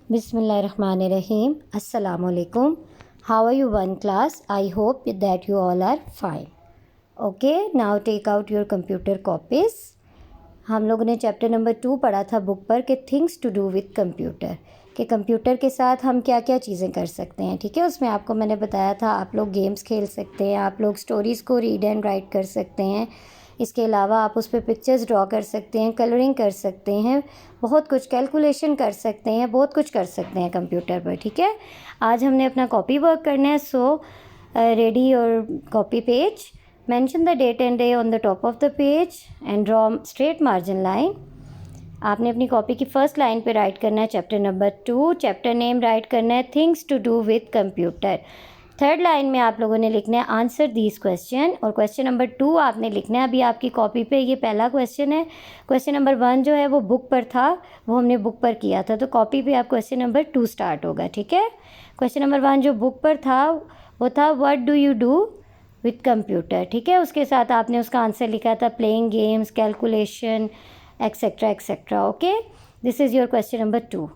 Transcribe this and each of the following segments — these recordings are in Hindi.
Bismillahirrahmanirrahim. Assalamualaikum. How are you one class? I hope that you all are fine. Okay, now take out your computer copies. हम लोगों ने चैप्टर नंबर 2 पढ़ा था बुक पर कि things to do with computer, कि कंप्यूटर के साथ हम क्या क्या चीज़ें कर सकते हैं। ठीक है, उसमें आपको मैंने बताया था आप लोग गेम्स खेल सकते हैं, आप लोग स्टोरीज़ को रीड एंड राइट कर सकते हैं। इसके अलावा आप उस पर पिक्चर्स ड्रॉ कर सकते हैं, कलरिंग कर सकते हैं, बहुत कुछ कैलकुलेशन कर सकते हैं, बहुत कुछ कर सकते हैं कंप्यूटर पर। ठीक है, आज हमने अपना कॉपी वर्क करना है। सो रेडी और copy page, mention the date and day on the top of the page and draw straight margin line. आपने अपनी कॉपी की फर्स्ट लाइन पे राइट करना है chapter number 2, chapter name write करना है things to do with computer. Third line में आप लोगों ने लिखना है आंसर दीज क्वेश्चन, और क्वेश्चन नंबर 2 आपने लिखना है। अभी आपकी कॉपी पे ये पहला क्वेश्चन है। क्वेश्चन नंबर 1 जो है वो बुक पर था, वो हमने बुक पर किया था, तो कॉपी पे आप क्वेश्चन नंबर 2 स्टार्ट होगा। ठीक है, क्वेश्चन नंबर 1 जो बुक पर था वो था what do you do with computer. ठीक है, उसके साथ आपने उसका आंसर लिखा था playing games, calculation, etcetera etcetera. Okay, this is your question number 2।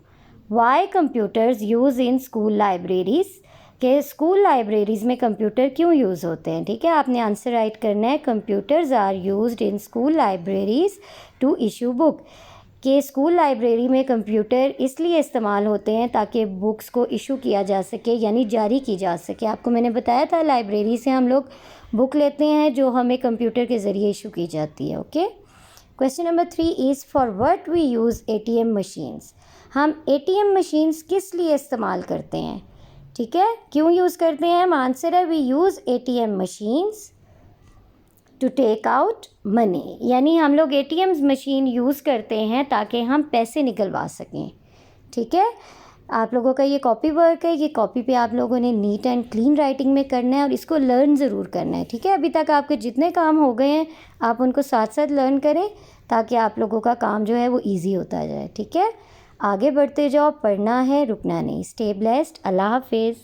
Why computers use in school libraries, के स्कूल लाइब्रेरीज़ में कंप्यूटर क्यों यूज़ होते हैं। ठीक है, आपने आंसर राइट करना है computers are used in school libraries to issue book, के स्कूल लाइब्रेरी में कंप्यूटर इसलिए इस्तेमाल होते हैं ताकि बुक्स को इशू किया जा सके, यानी जारी की जा सके। आपको मैंने बताया था लाइब्रेरी से हम लोग बुक लेते हैं जो हमें कंप्यूटर के ज़रिए इशू की जाती है। Okay, question number 3 is for what we use ATM machines. हम ATM मशीन्स किस लिए इस्तेमाल करते हैं। ठीक है, क्यों यूज़ करते हैं हम, आंसर है we use ATM machines to take out money, यानी हम लोग ATM मशीन यूज़ करते हैं ताकि हम पैसे निकलवा सकें। ठीक है, आप लोगों का ये कॉपी वर्क है, ये कॉपी पे आप लोगों ने नीट एंड क्लीन राइटिंग में करना है और इसको लर्न ज़रूर करना है। ठीक है, अभी तक आपके जितने काम हो गए हैं आप उनको साथ साथ लर्न करें ताकि आप लोगों का काम जो है वो ईजी होता जाए। ठीक है, आगे बढ़ते जाओ, पढ़ना है, रुकना नहीं। स्टे ब्लेस्ड, अल्लाह हाफिज़।